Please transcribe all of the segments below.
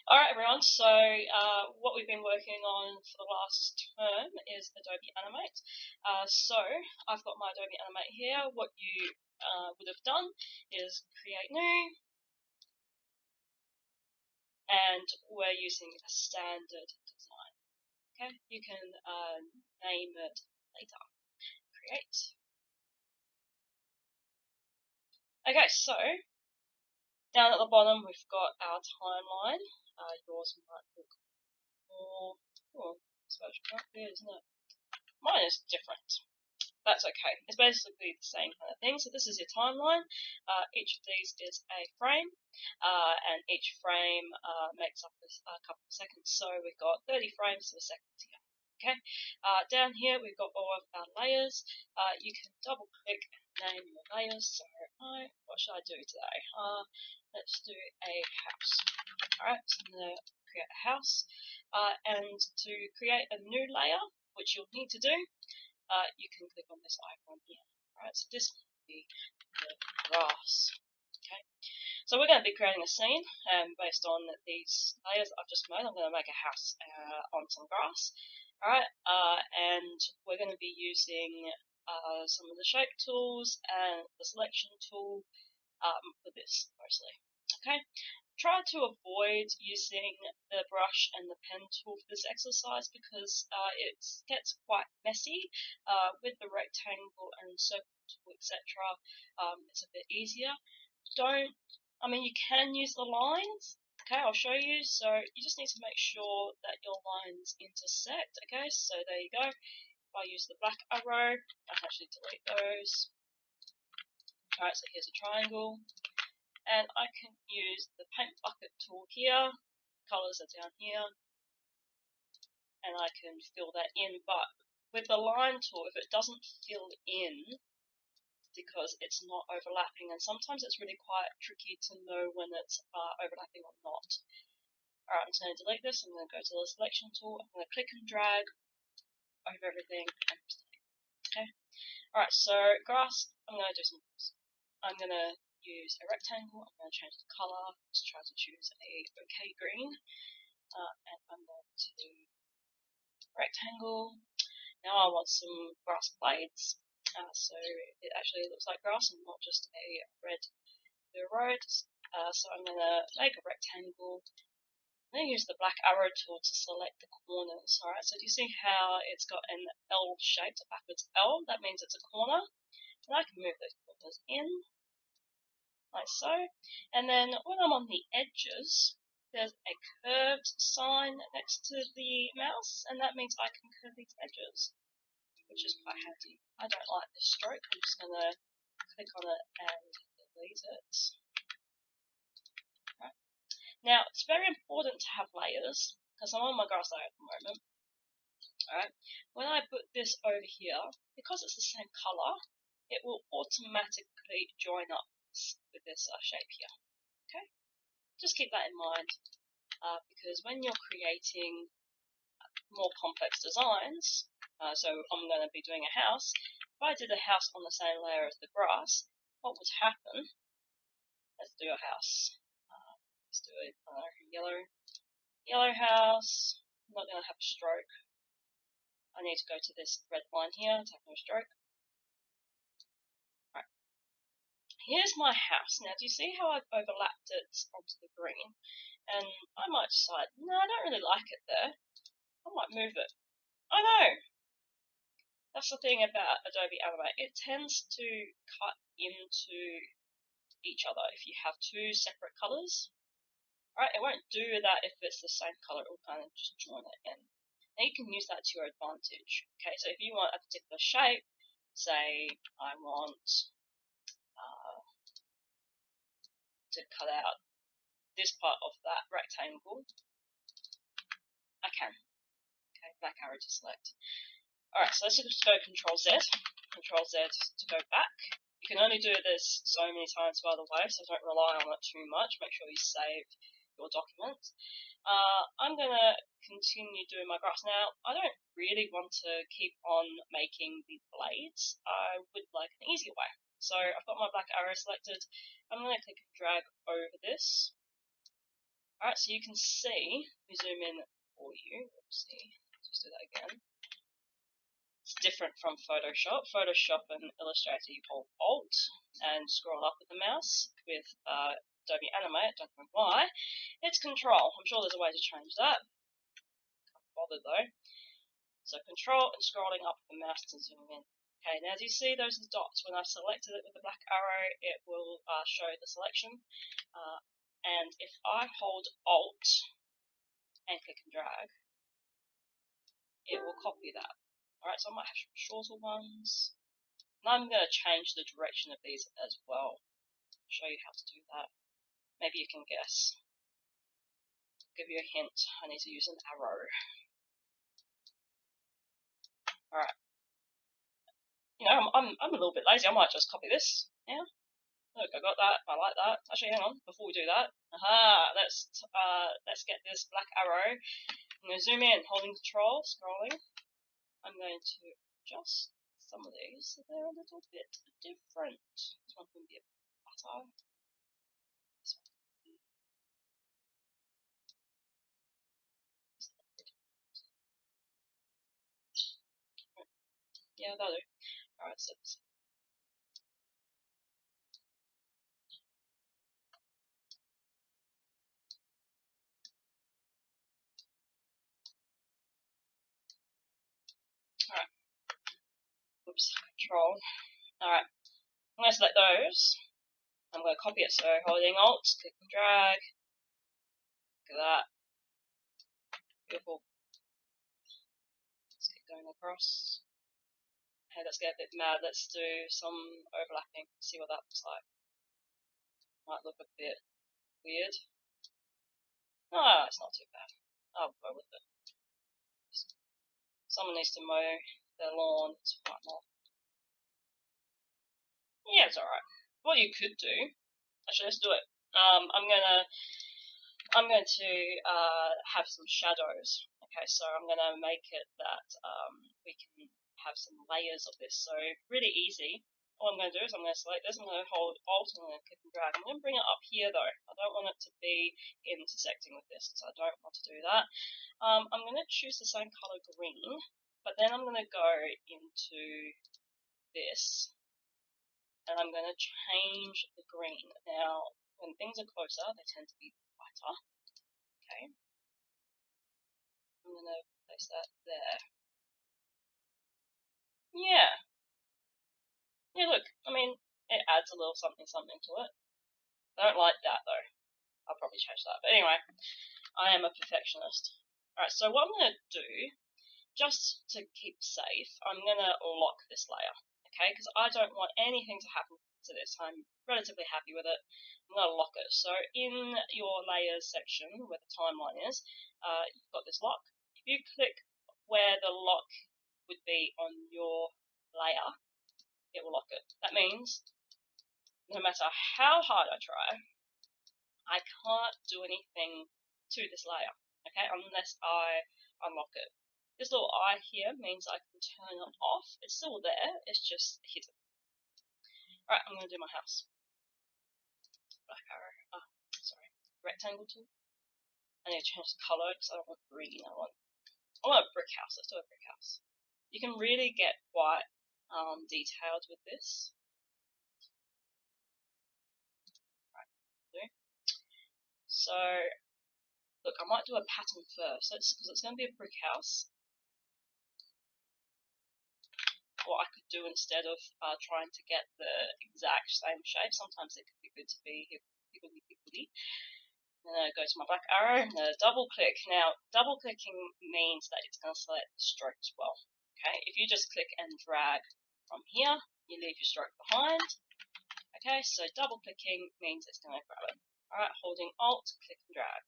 Alright everyone, so what we've been working on for the last term is Adobe Animate. So I've got my Adobe Animate here. What you would have done is create new, and we're using a standard design. Okay, you can name it later. Create. Okay, so down at the bottom we've got our timeline. Yours might look more, I suppose right there, isn't it? Mine is different. That's okay. It's basically the same kind of thing. So this is your timeline. Each of these is a frame, and each frame makes up a couple of seconds. So we've got 30 frames per second here. Okay. Down here we've got all of our layers. You can double click and name your layers. So what should I do today? Let's do a house. Alright, so I'm going to create a house. And to create a new layer, which you'll need to do, you can click on this icon here. Alright, so this will be the grass. Okay, so we're going to be creating a scene based on these layers that I've just made. I'm going to make a house on some grass. Alright, and we're going to be using some of the shape tools and the selection tool for this mostly. Okay, try to avoid using the brush and the pen tool for this exercise because it gets quite messy. With the rectangle and circle tool, etc., it's a bit easier. You can use the lines. Okay, I'll show you. So you just need to make sure that your lines intersect. Okay, so there you go. If I use the black arrow, I can actually delete those. Alright, so here's a triangle. And I can use the paint bucket tool here. Colors are down here, and I can fill that in. But with the line tool, if it doesn't fill in because it's not overlapping, and sometimes it's really quite tricky to know when it's overlapping or not. Alright, I'm just going to delete this. I'm going to go to the selection tool. I'm going to click and drag over everything and okay. Alright, so grass, I'm going to do some. I'm going to use a rectangle. I'm going to change the color. Let's try to choose a bouquet green. And I'm going to rectangle. Now I want some grass blades. So it actually looks like grass and not just a red road. So I'm going to make a rectangle. I'm going to use the black arrow tool to select the corners. Alright, so do you see how it's got an L shape, a backwards L? That means it's a corner. And I can move those corners in. Like so, and then when I'm on the edges, there's a curved sign next to the mouse, and that means I can curve these edges, which is quite handy. I don't like this stroke. I'm just going to click on it and delete it. Right. Now, it's very important to have layers, because I'm on my grass layer at the moment. Alright, when I put this over here, because it's the same colour, it will automatically join up with this shape here. Okay, just keep that in mind because when you're creating more complex designs, so I'm going to be doing a house. If I did a house on the same layer as the grass, what would happen? Let's do a house. Let's do a yellow house. I'm not going to have a stroke. I need to go to this red line here to have no stroke. Here's my house. Now, do you see how I've overlapped it onto the green? And I might decide, no, I don't really like it there. I might move it. I know! That's the thing about Adobe Animate. It tends to cut into each other if you have two separate colours. Right? It won't do that if it's the same colour. It will kind of just join it in. Now you can use that to your advantage. Okay, so if you want a particular shape, say I want to cut out this part of that rectangle, I can. Okay, black arrow to select. Alright, so let's just go Control Z to go back. You can only do this so many times, by the way, so don't rely on it too much. Make sure you save your document. I'm going to continue doing my graphs. Now, I don't really want to keep on making the blades. I would like an easier way. So I've got my black arrow selected. I'm going to click and drag over this. Alright, so you can see, we zoom in for you, let's see, just do that again. It's different from Photoshop. Photoshop and Illustrator, you hold Alt and scroll up with the mouse. With Adobe Animate, don't know why, it's Control. I'm sure there's a way to change that. Can't bother though. So Control and scrolling up with the mouse to zoom in. Okay, now do you see those dots? When I've selected it with the black arrow, it will show the selection. And if I hold Alt and click and drag, it will copy that. Alright, so I might have some shorter ones. And I'm going to change the direction of these as well. I'll show you how to do that. Maybe you can guess. I'll give you a hint. I need to use an arrow. Alright. You know, I'm a little bit lazy. I might just copy this. Yeah. Look, I got that. I like that. Actually, hang on. Before we do that, let's get this black arrow. I'm going to zoom in, holding Control, scrolling. I'm going to adjust some of these so they're a little bit different. This one can be a bit better. This one can be. Yeah, that'll do. Alright, so alright. Oops, Control. Alright. I'm going to select those. I'm going to copy it, so holding Alt, click and drag. Look at that. Beautiful. Let's keep going across. Okay, let's get a bit mad. Let's do some overlapping. See what that looks like. Might look a bit weird. No, it's not too bad. I'll go with it. Someone needs to mow their lawn. It's quite not. Yeah, it's alright. What you could do, actually, let's do it. I'm going to have some shadows. Okay, so I'm going to make it that we can have some layers of this. So really easy. All I'm going to do is I'm going to select this. I'm going to hold Alt and I'm going to click and drag. I'm going to bring it up here though. I don't want it to be intersecting with this because I don't want to do that. I'm going to choose the same color green, but then I'm going to go into this and I'm going to change the green. Now, when things are closer, they tend to be brighter. Okay. I'm going to place that there. Yeah. Yeah, look, I mean, it adds a little something to it. I don't like that though. I'll probably change that. But anyway, I am a perfectionist. Alright, so what I'm going to do, just to keep safe, I'm going to lock this layer. Okay, because I don't want anything to happen to this. I'm relatively happy with it. I'm going to lock it. So in your layers section, where the timeline is, you've got this lock. If you click where the lock would be on your layer, it will lock it. That means no matter how hard I try, I can't do anything to this layer, okay, unless I unlock it. This little eye here means I can turn it off. It's still there, it's just hidden. Alright, I'm going to do my house. Black arrow, sorry, rectangle tool. I need to change the colour because I don't want green, I want a brick house. Let's do a brick house. You can really get quite detailed with this. So, look, I might do a pattern first, because it's going to be a brick house. What I could do instead of trying to get the exact same shape, sometimes it could be good to be higgledy-piggledy. Then I go to my black arrow, and double click. Now, double clicking means that it's going to select the stroke as well. Okay, if you just click and drag from here, you leave your stroke behind. Okay, so double clicking means it's going to grab it. Alright, holding Alt, click and drag.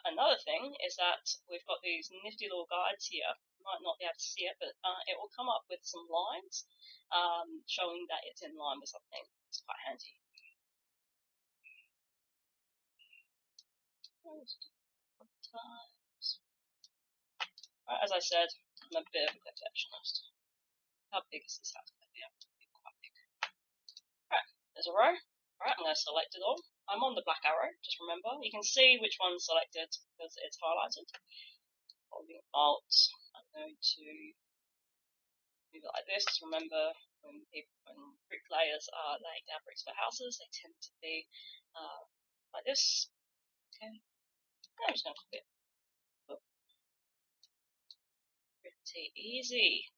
Another thing is that we've got these nifty little guides here. You might not be able to see it, but it will come up with some lines showing that it's in line with something. It's quite handy. Right, as I said, I'm a bit of a perfectionist. How big is this house going to be? Quite big. Alright, there's a row. Alright, I'm going to select it all. I'm on the black arrow, just remember. You can see which one's selected because it's highlighted. Holding Alt, I'm going to move it like this. Just remember when bricklayers are laying down bricks for houses, they tend to be like this. Okay, I'm just going to click it. Oh, pretty easy.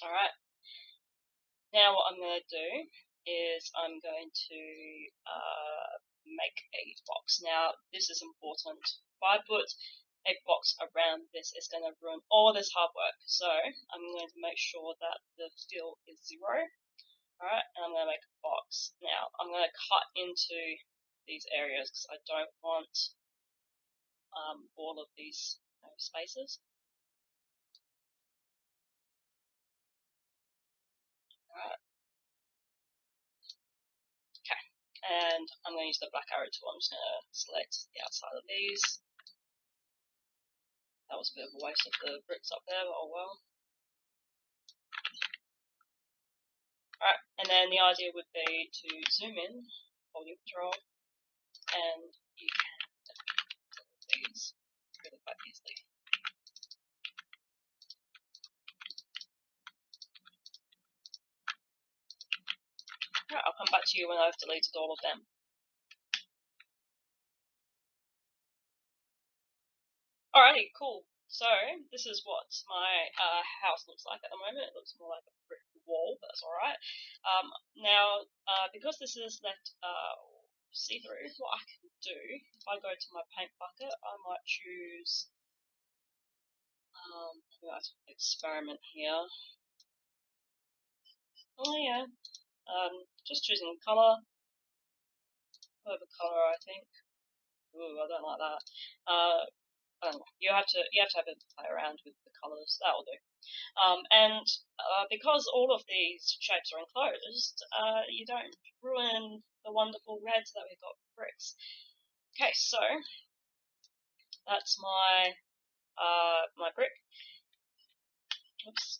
Alright, now what I'm going to do is I'm going to make a box. Now this is important. If I put a box around this, it's going to ruin all this hard work. So I'm going to make sure that the fill is 0. Alright, and I'm going to make a box. Now I'm going to cut into these areas because I don't want all of these spaces. Alright. Okay, and I'm going to use the black arrow tool. I'm just going to select the outside of these. That was a bit of a waste of the bricks up there, but oh well. Alright, and then the idea would be to zoom in, holding Control, and you can delete these really quite easily. Alright, I'll come back to you when I've deleted all of them. Alrighty, cool. So this is what my house looks like at the moment. It looks more like a brick wall, but that's alright. Now, because this is left see-through, what I can do, if I go to my paint bucket, I might choose, let's experiment here. Oh yeah, just choosing colour, over colour I think. Ooh, I don't like that. I don't know. You have to have a play around with the colours. That will do. And because all of these shapes are enclosed, you don't ruin the wonderful reds that we've got for bricks. Okay, so that's my my brick. Oops,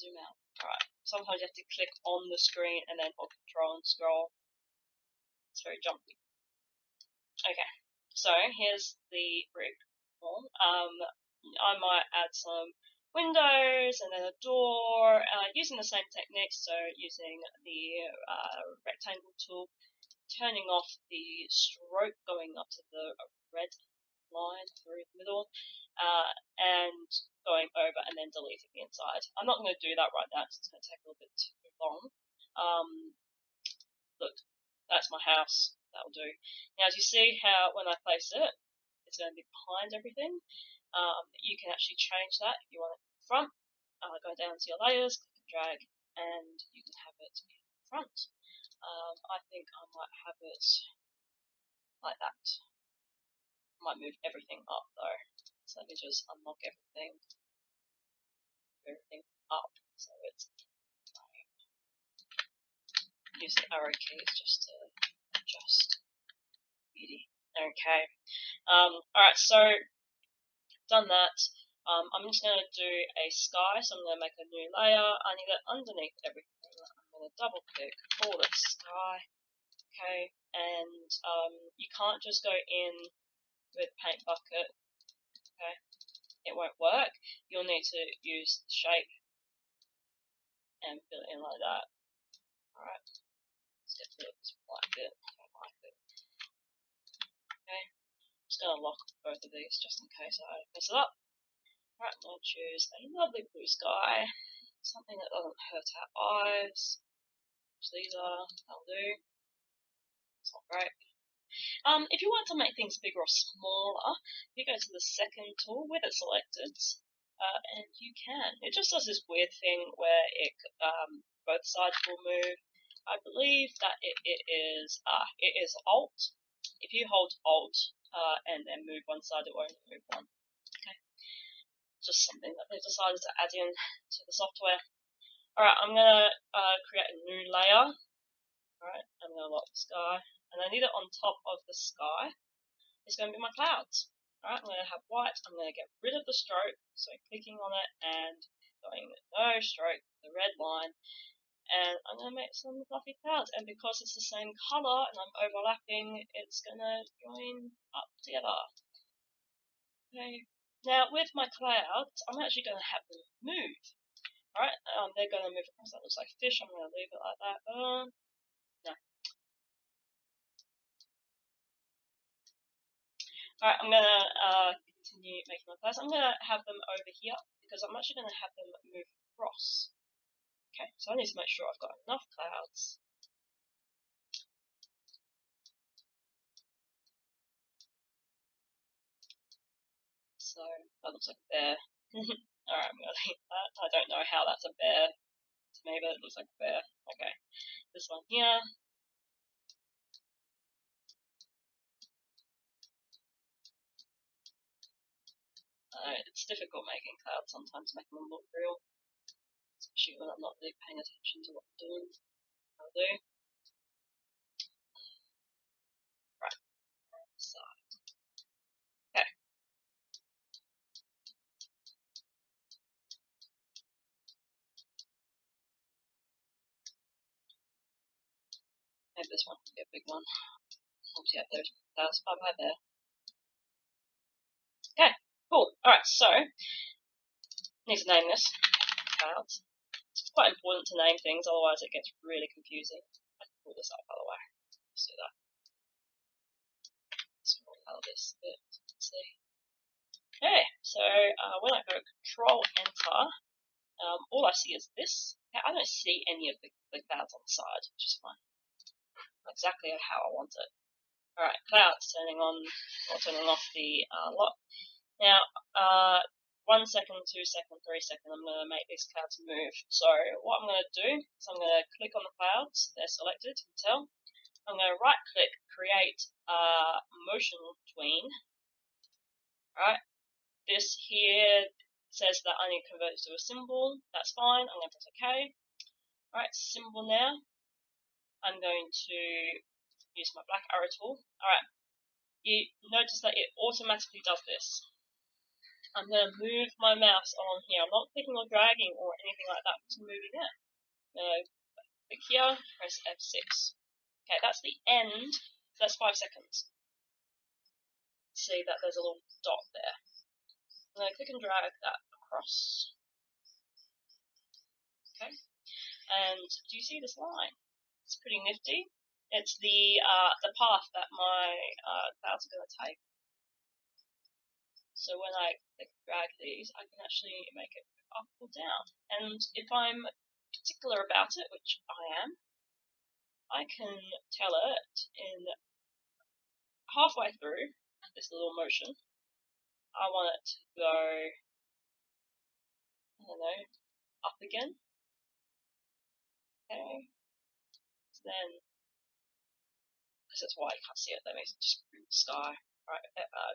zoom out. Alright, sometimes you have to click on the screen and then hold Control and scroll. It's very jumpy. Okay, so here's the brick wall. I might add some windows and then a door using the same techniques, so using the rectangle tool, turning off the stroke going up to the red line through the middle, and going over and then deleting the inside. I'm not going to do that right now because it's going to take a little bit too long. Look, that's my house. That'll do. Now, as you see how when I place it, it's going to be behind everything. You can actually change that if you want it in front. Go down to your layers, click and drag, and you can have it in front. I think I might have it like that. I might move everything up though. So let me just unlock everything up. So it's use the arrow keys just to adjust. Beauty. Okay. Alright, so done that. I'm just going to do a sky, so I'm going to make a new layer. I need it underneath everything. I'm going to double click, call it sky. Okay, and you can't just go in with paint bucket. Okay, it won't work. You'll need to use the shape and fill it in like that. Alright, let's get rid of this white bit. I don't like it. Okay, I'm just going to lock both of these just in case I mess it up. Right, I'm going to choose a lovely blue sky, something that doesn't hurt our eyes, which these are, that'll do. It's not great. If you want to make things bigger or smaller, you go to the second tool with it selected, and you can. It just does this weird thing where both sides will move. I believe that it is Alt. If you hold Alt and then move one side, it won't move one. Okay. Just something that they've decided to add in to the software. Alright, I'm going to create a new layer. Alright, I'm going to lock the sky. And I need it on top of the sky. It's going to be my clouds. Alright, I'm going to have white. I'm going to get rid of the stroke, so clicking on it and going no stroke, the red line, and I'm going to make some fluffy clouds. And because it's the same colour and I'm overlapping, it's going to join up together. Okay. Now with my clouds, I'm actually going to have them move. Alright, they're going to move across. That looks like fish. I'm going to leave it like that. No. Alright, I'm going to continue making my clouds. I'm going to have them over here because I'm actually going to have them move across. Okay, so I need to make sure I've got enough clouds. So that looks like a bear. Alright, I'm going to leave that. I don't know how that's a bear to me, but it looks like a bear. Okay, this one here. It's difficult making clouds sometimes, making them look real, especially when I'm not really paying attention to what I'm doing. I'll do. Right, so, okay. Maybe this one can be a big one. Once you have those clouds, bye bye there. Okay, cool. Alright, so, need to name this clouds. It's quite important to name things, otherwise it gets really confusing. I can pull this up, by the way. Let's do that. Let's color this a bit. Let's see. Okay, so when I go Control Enter, all I see is this. I don't see any of the clouds on the side, which is fine. Exactly how I want it. Alright, clouds turning on or turning off the lock. Now, 1 second, 2 second, 3 second, I'm going to make these clouds move. So what I'm going to do is I'm going to click on the clouds. They're selected, you can tell. I'm going to right click, create motion tween. Alright, this here says that I need to convert it to a symbol. That's fine. I'm going to press OK. Alright, symbol now. I'm going to use my black arrow tool. Alright, you notice that it automatically does this. I'm going to move my mouse on here. I'm not clicking or dragging or anything like that. I'm just moving it. Click here, press F6. Okay, that's the end. That's 5 seconds. See that there's a little dot there. I'm going to click and drag that across. Okay, and do you see this line? It's pretty nifty. It's the path that my clouds are going to take. So when I click drag these, I can actually make it up or down. And if I'm particular about it, which I am, I can tell it in halfway through this little motion, I want it to go, I don't know, up again. Okay. So then, because that's why I can't see it, that makes it just green sky. Right,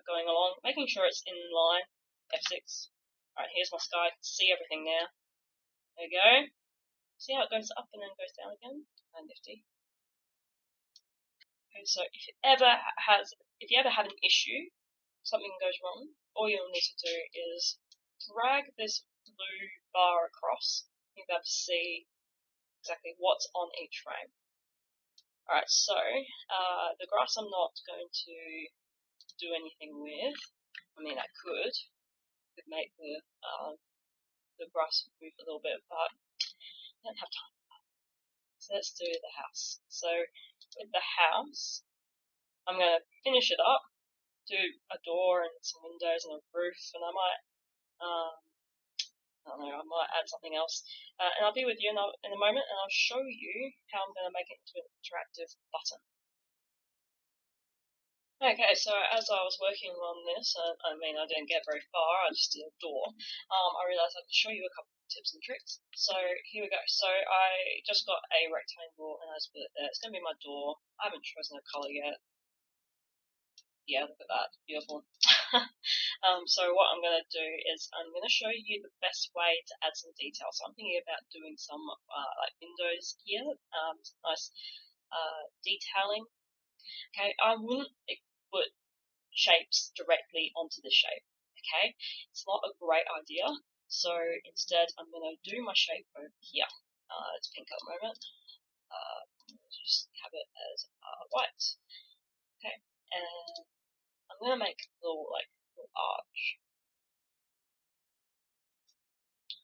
going along, making sure it's in line. F6. Alright, here's my sky. See everything now. There we go. See how it goes up and then goes down again? Nifty. Okay, so if you ever have an issue, something goes wrong, all you'll need to do is drag this blue bar across. You'll be able to see exactly what's on each frame. Alright, so the grass I'm not going to do anything with. I mean, I could make the grass move a little bit, but I don't have time. So let's do the house. So with the house, I'm going to finish it up, do a door and some windows and a roof, and I might, I don't know, I might add something else. And I'll be with you in a moment, and I'll show you how I'm going to make it into an interactive button. Okay, so as I was working on this, I mean, I didn't get very far, I just did a door, I realised I could show you a couple of tips and tricks. So here we go. So I just got a rectangle and I just put it there. It's going to be my door. I haven't chosen a colour yet. Yeah, look at that. Beautiful. So what I'm going to do is I'm going to show you the best way to add some detail. So I'm thinking about doing some like windows here, some nice detailing. Okay, I wouldn't put shapes directly onto the shape. Okay, it's not a great idea. So instead, I'm going to do my shape over here. Let's pink up a moment. Just have it as white. Okay, and I'm going to make a little arch.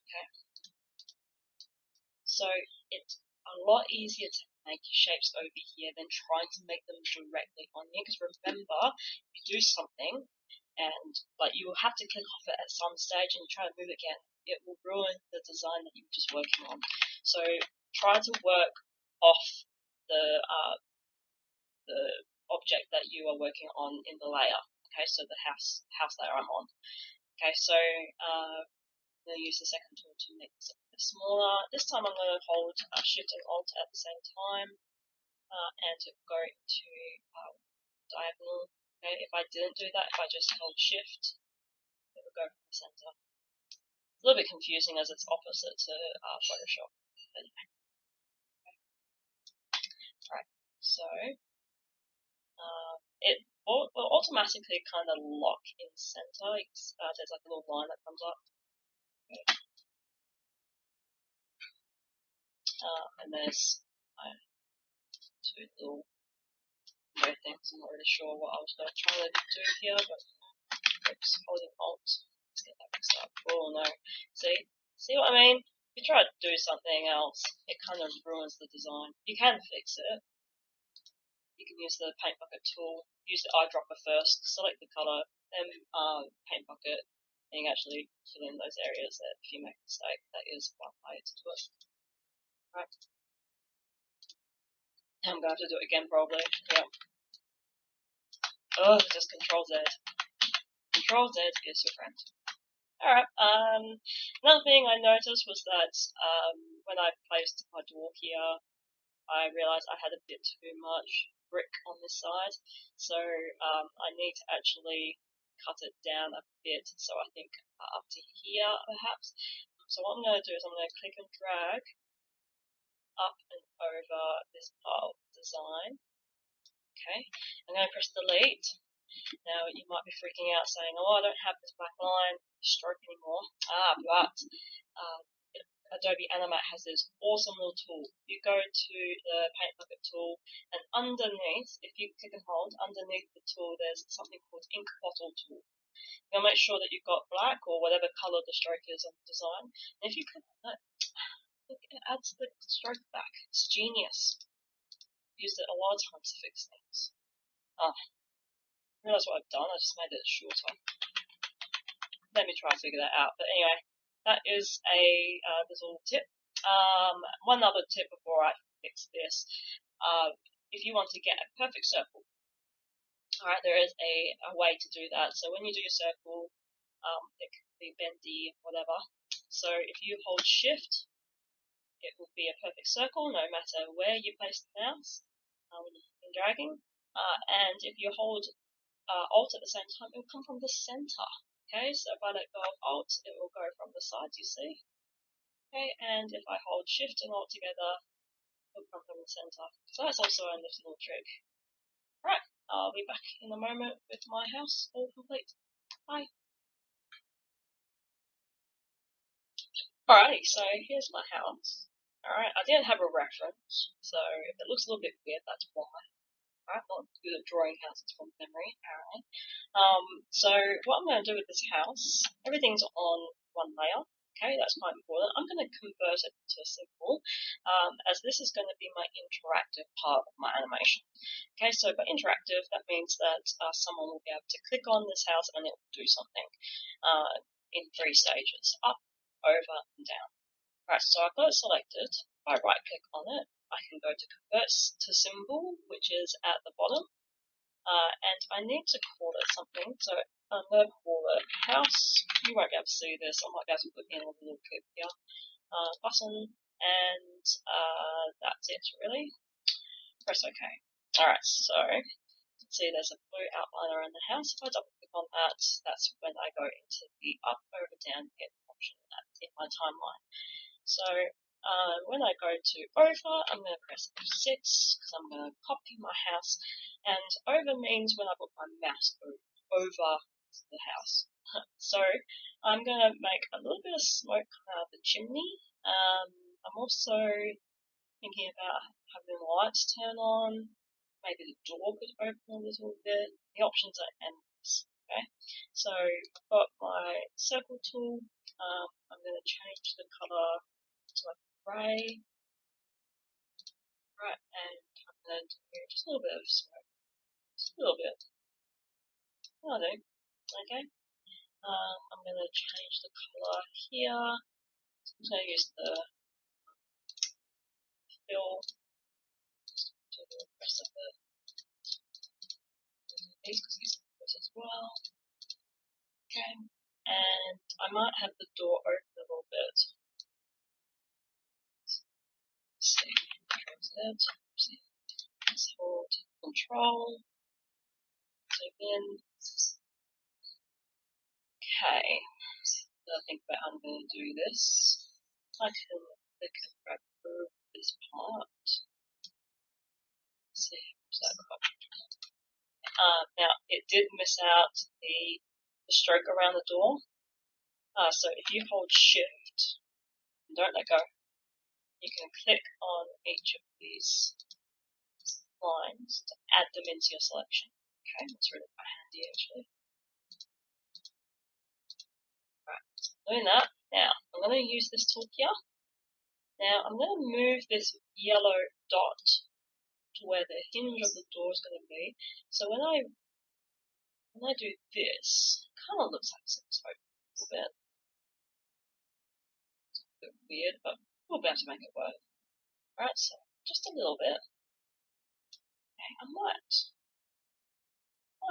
Okay, so it's a lot easier to make your shapes over here than trying to make them directly on here. Because remember, if you do something and you will have to click off it at some stage and you try to move it again, it will ruin the design that you were just working on. So try to work off the object that you are working on in the layer. Okay, so the house layer I'm on. Okay, so I'm going to use the second tool to make this a bit smaller. This time I'm going to hold Shift and Alt at the same time and go to diagonal. Okay, if I didn't do that, if I just held Shift, it would go from the center. It's a little bit confusing as it's opposite to Photoshop. Anyway. Alright, so it will automatically kind of lock in center. There's like a little line that comes up. Okay. And there's two little things. I'm not really sure what I was going to try to do here, but oops, holding Alt. Let's get that mixed up. Oh no. See what I mean? If you try to do something else, it kind of ruins the design. You can fix it. You can use the paint bucket tool, use the eyedropper first, select the color, then paint bucket, and you can actually fill in those areas that if you make a mistake, that is one way to do it. Right. I'm going to have to do it again probably. Yeah. Oh, just Control Z. Control Z is your friend. Alright, another thing I noticed was that when I placed my door here, I realized I had a bit too much brick on this side, so I need to actually cut it down a bit, so I think up to here perhaps. So what I'm going to do is I'm going to click and drag up and over this part of the design. Okay, I'm going to press delete. Now you might be freaking out saying, oh, I don't have this black line stroke anymore. But Adobe Animate has this awesome little tool. You go to the paint bucket tool, and underneath, if you click and hold, underneath the tool there's something called ink bottle tool. You'll make sure that you've got black or whatever color the stroke is on the design. And if you click on that, it adds the stroke back. It's genius. I've used it a lot of times to fix things. Realize what I've done, I just made it shorter. Let me try to figure that out. But anyway, that is a little tip. One other tip before I fix this. If you want to get a perfect circle, alright, there is a way to do that. So when you do your circle, it can be bendy, whatever. So if you hold Shift, it will be a perfect circle no matter where you place the mouse when you're dragging. And if you hold Alt at the same time, it will come from the center. Okay, so if I let go of Alt, it will go from the sides, you see. Okay, and if I hold Shift and Alt together, it will come from the center. So that's also a nifty little trick. Right, I'll be back in a moment with my house all complete. Bye. Alrighty, so here's my house. Alright, I didn't have a reference, so if it looks a little bit weird, that's why. I'm not good at drawing houses from memory, apparently. So what I'm going to do with this house, everything's on one layer. Okay, that's quite important. I'm going to convert it to a symbol, as this is going to be my interactive part of my animation. Okay, so by interactive, that means that someone will be able to click on this house and it will do something in 3 stages: up, over, and down. Right, so I've got it selected. If I right click on it, I can go to convert to symbol, which is at the bottom, and I need to call it something, so I'm going to call it house. You won't be able to see this, I might be able to put in a little clip here, button, and that's it really. Press OK. Alright, so you can see there's a blue outliner in the house. If I double click on that, that's when I go into the up, over, down, get option in my timeline. So when I go to over, I'm going to press F6 because I'm going to copy my house, and over means when I put my mouse over. over the house. So I'm going to make a little bit of smoke out of the chimney. I'm also thinking about having the lights turn on. Maybe the door could open a little bit. The options are endless. Okay, so I've got my circle tool. I'm going to change the color to like grey. Right, and I'm going to do just a little bit of smoke. Just a little bit. That'll do. Okay. I'm going to change the color here. I'm going to use the fill to the rest of the these because these are as well. Okay. And I might have the door open a little bit. Let's see. Control Z. Let's hold Control. Zoom in. Okay. So I think that I'm going to do this. I can click and grab through this part. Let's see how that got. Now it did miss out the stroke around the door. So if you hold Shift and don't let go, you can click on each of these lines to add them into your selection. Okay, that's really quite handy actually. Right, so I'm doing that. Now I'm going to use this tool here. Now I'm going to move this yellow dot to where the hinge of the door is going to be. So when I do this, it kind of looks like it's open a little bit. It's a bit weird, but we'll be able to make it work. Right, so just a little bit. Okay, I might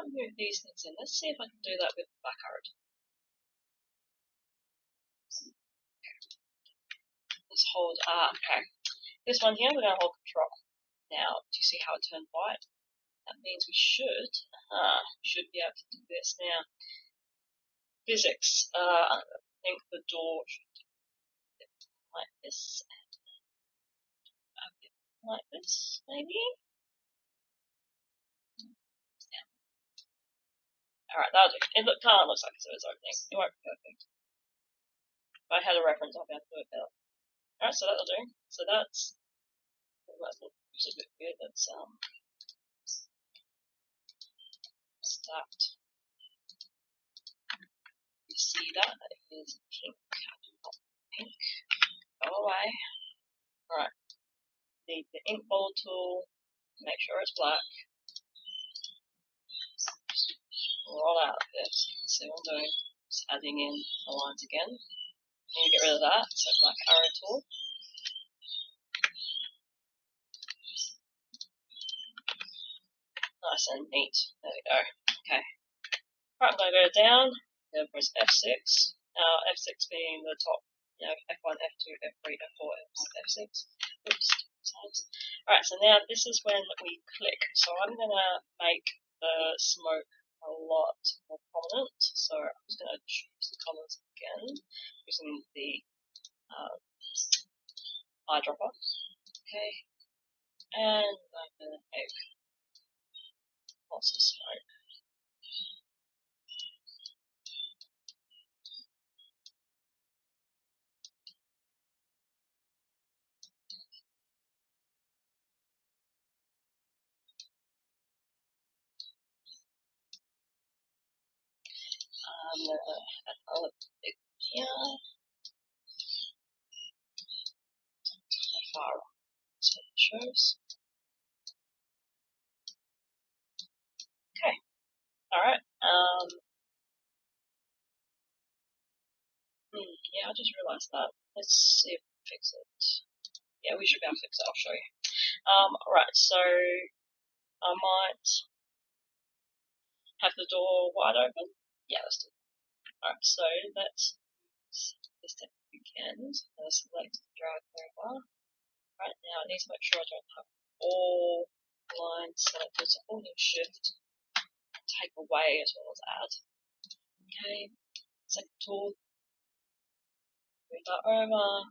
move these things in. Let's see if I can do that with the back arrow. Let's hold, okay. This one here, we're going to hold Control. Now, do you see how it turned white? That means we should be able to do this. Now, physics, I think the door should be like this, and a bit like this, maybe? Yeah. Alright, that'll do. It kind of looks like it's opening. It won't be perfect. If I had a reference, I'll be able to do it better. Alright, so that'll do. So that's a bit weird. Let's start. You see that? That is pink. Pink. Go away. Alright. Need the ink bottle tool. Make sure it's black. Roll out this. See what I'm doing? Just adding in the lines again. And you get rid of that. So black arrow tool. Nice and neat. There we go. Okay. Right, I'm going to go down. Then press F6. Now F6 being the top. You know, F1, F2, F3, F4, F5, F6. Oops. Alright, so now this is when we click. So I'm going to make the smoke a lot more prominent. So I'm just going to choose the colors again using the eyedropper. Okay, and I'm going to make lots of smoke. I'm going to add another big here. Far on. That's what it shows. Okay, alright. Yeah, I just realised that. Let's see if we can fix it. Yeah, we should be able to fix it. I'll show you. Right, so I might have the door wide open. Yeah, let's do that. Alright, so let's this step weekend. Select drag over. Right now, I need to make sure I don't have all lines selected. So holding Shift, take away as well as add. Okay, second tool. Move that over.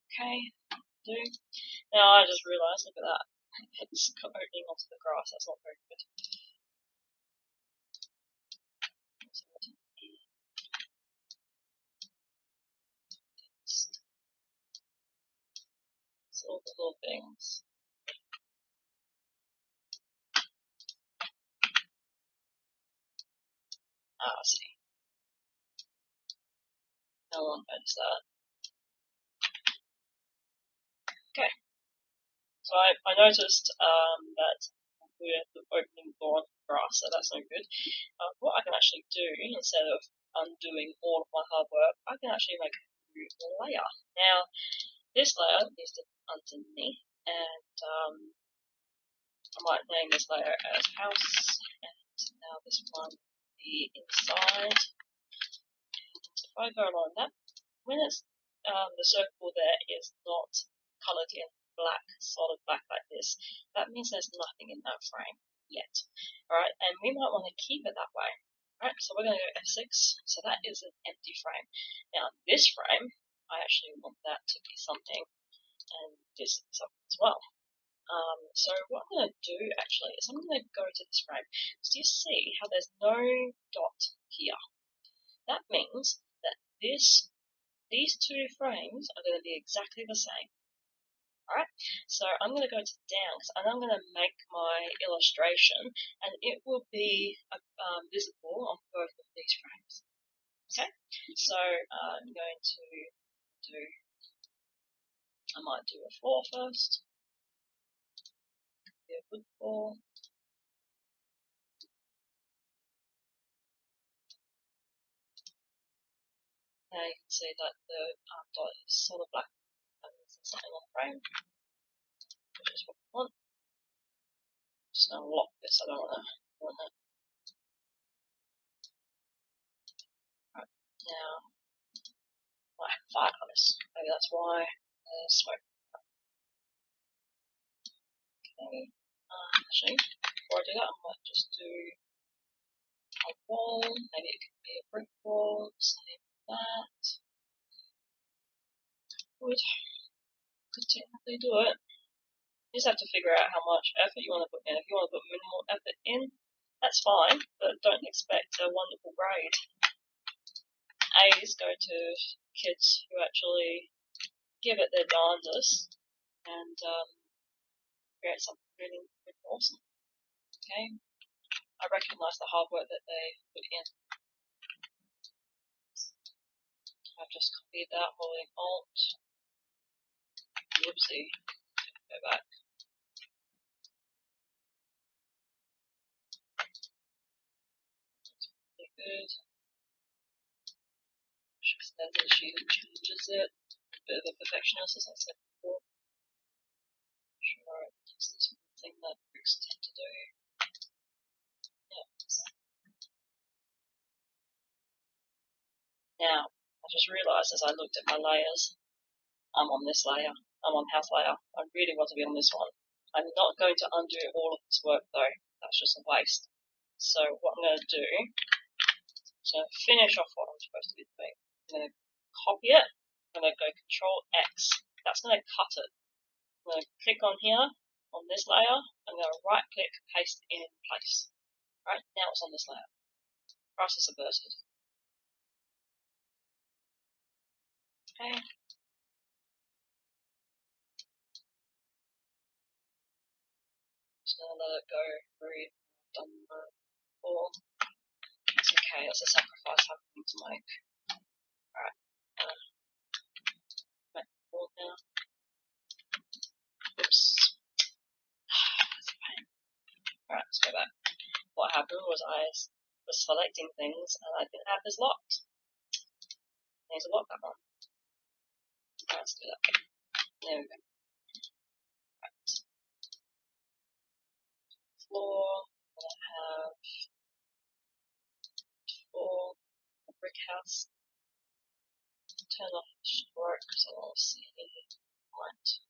Okay, do. Now I just realised, look at that. It's opening onto the grass. That's not very good. It's all the little things. I see. No one noticed that. Okay. So I noticed that we're opening the door onto the grass, so that's no good. What I can actually do, instead of undoing all of my hard work, I can actually make a new layer. Now, this layer is underneath, and I might name this layer as house, and now this one the inside. And if I go along that, when it's the circle there is not coloured in black, solid black like this, that means there's nothing in that frame yet. Alright, and we might want to keep it that way. Alright, so we're going to go F6, so that is an empty frame. Now this frame, I actually want that to be something, and this is something as well. So what I'm going to do actually is I'm going to go to this frame. So you see how there's no dot here. That means that these two frames are going to be exactly the same. Alright, so I'm going to go to down and I'm going to make my illustration, and it will be visible on both of these frames. Okay, so I'm going to do, I might do a floor first, do a wood floor. Now you can see that the dot is solid black and there's something on the frame, which is what we want. Just going to lock this, I don't want to ruin it. Right, now I have fire colours, maybe that's why there's smoke. Okay, actually, before I do that, I might just do a wall, maybe it could be a brick wall, same that. Could technically do it. You just have to figure out how much effort you want to put in. If you want to put minimal effort in, that's fine, but don't expect a wonderful grade. A's go to kids who actually give it their darndest and create something really, really awesome. Okay, I recognise the hard work that they put in. I've just copied that, holding Alt. Whoopsie. Go back. That's really good. She says that she changes it. A bit of a perfectionist, as I said before. Sure, it's this one thing that bricks tend to do. Yeah. Now, I just realised as I looked at my layers, I'm on this layer. I'm on house layer. I really want to be on this one. I'm not going to undo all of this work though. That's just a waste. So what I'm going to do, to finish off what I'm supposed to be doing, I'm going to copy it. I'm going to go Control X. That's going to cut it. I'm going to click on here, on this layer. I'm going to right click, paste in place. Right, now it's on this layer. Process averted. Okay. Just going to let it go. Breathe. Done that before. It's okay, it's a sacrifice I'm going to make. Alright. Make the board now. Oops. That's a pain. Alright, let's go back. What happened was I was selecting things and I didn't have this locked. I need to lock that one. Alright, let's do that. There we go. Right. Floor. I'm going to have floor, a brick house. Turn off the stroke so I don't see any light.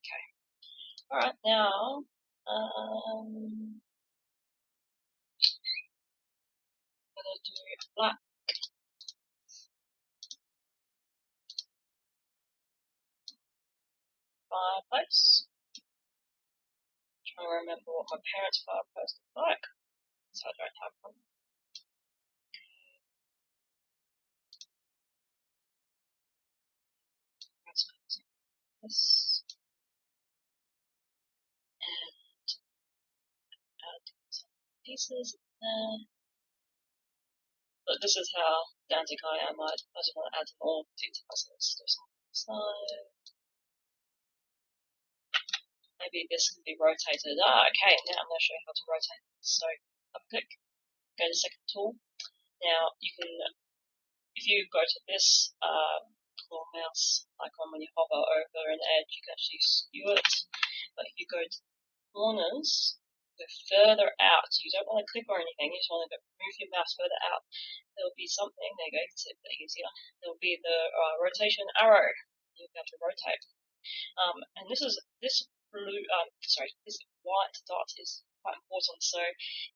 Okay. Alright, now I'm going to do black fireplace. Trying to remember what my parents' fireplace looked like, so I don't have one. This and add some pieces there. But this is how pedantic I am. I just want to add more details. Let's do something inside. Maybe this can be rotated. Okay, now I'm going to show you how to rotate this. So, double click, go to second tool. Now, you can, if you go to this little mouse icon when you hover over an edge, you can actually skew it. But if you go to corners, go further out, so you don't want to click or anything, you just want to move your mouse further out. There'll be something, there you go, you can see it a bit easier. There'll be the rotation arrow. You'll be able to rotate. And this blue, this white dot is quite important. So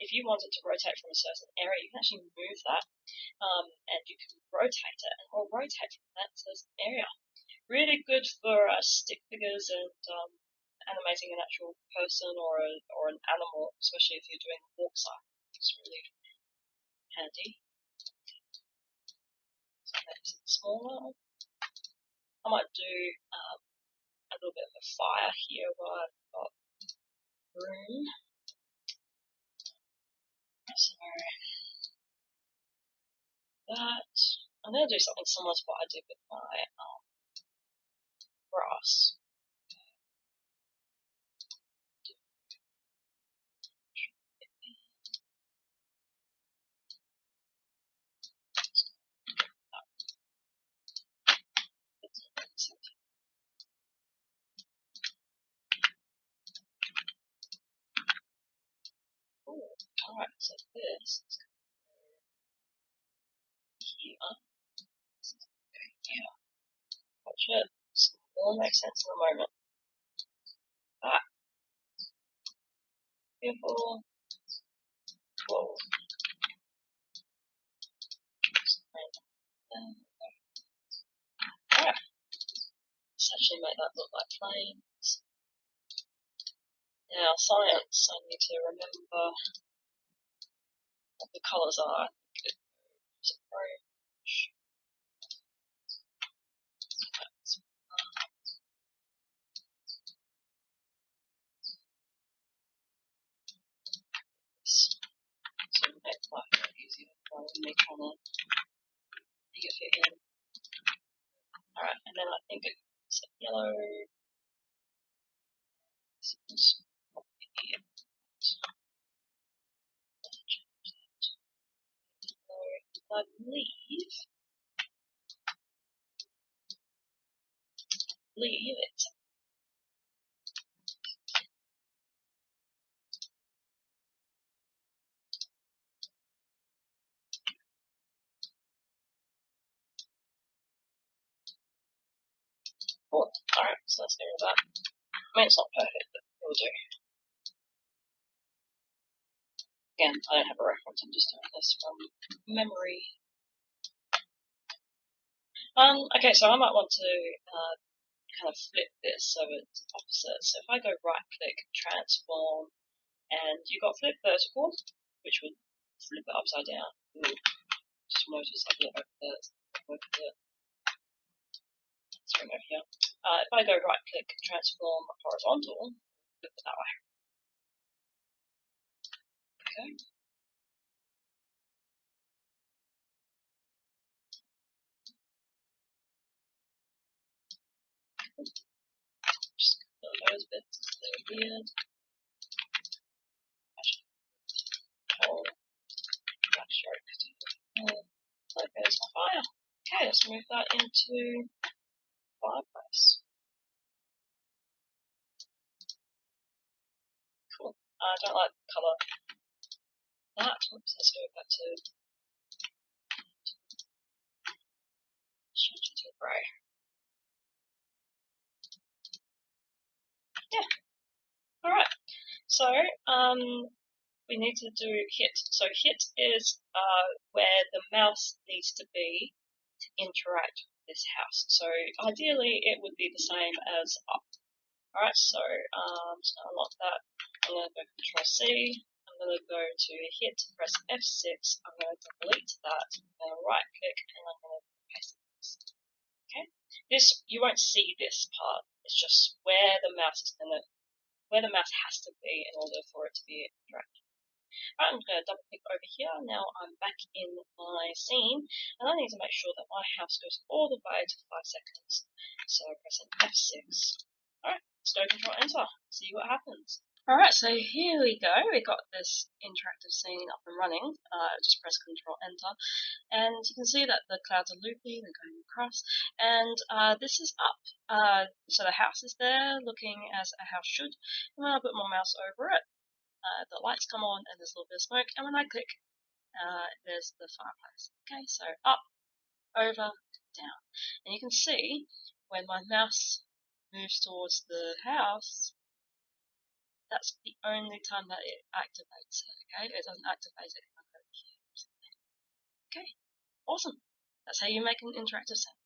if you wanted to rotate from a certain area, you can actually move that, and you can rotate it, and it'll rotate from that certain area. Really good for stick figures and animating an actual person or an animal, especially if you're doing walk side. It's really handy. So makes it smaller. I might do a little bit of a fire here where I've got room. So that, I'm going to do something similar to what I did with my grass. Alright, so this is here. This is going here. Watch it. This will make sense in a moment. Ah, beautiful. Whoa. Alright. Let's actually make that look like flames. Now, science, I need to remember what the colours are. It's orange. So it makes life a bit easier rather than me trying to make it fit in. Alright, and then I think it's yellow. This is here. I believe it's cool. Alright, so let's go with that. I mean, it's not perfect, but it will do. Again, I don't have a reference, I'm just doing this from memory. Okay, so I might want to kind of flip this so it's opposite. So if I go right click, transform, and you've got flip vertical, which would flip it upside down. Ooh, just notice I flip over there. Let's bring it over here. If I go right click, transform horizontal, flip it that way. Okay. Just fill those bits, they're weird. Whole black stroke. So there's my fire. Okay, let's move that into fireplace. Cool. I don't like the colour that. Oops, let's go back to change it to grey. Yeah. Alright. So we need to do hit. So hit is where the mouse needs to be to interact with this house. So ideally it would be the same as up. Alright, so I'm just going to unlock that. I'm going to go Control C. I'm going to go to hit, press F6. I'm going to delete that. I'm going to right click and I'm going to paste this. Okay? This, you won't see this part. It's just where the mouse has to be in order for it to be interactive. I'm going to double click over here. Now I'm back in my scene and I need to make sure that my house goes all the way to 5 seconds. So pressing F6. Alright, let's go Control Enter, see what happens. Alright, so here we go. We got this interactive scene up and running. Just press Control Enter and you can see that the clouds are looping, they're going across, and this is up. So the house is there looking as a house should. And when I put my mouse over it, the lights come on and there's a little bit of smoke, and when I click, there's the fireplace. Okay, so up, over, down. And you can see when my mouse moves towards the house, that's the only time that it activates it. Okay, it doesn't activate it if I go here. Okay, awesome. That's how you make an interactive scene.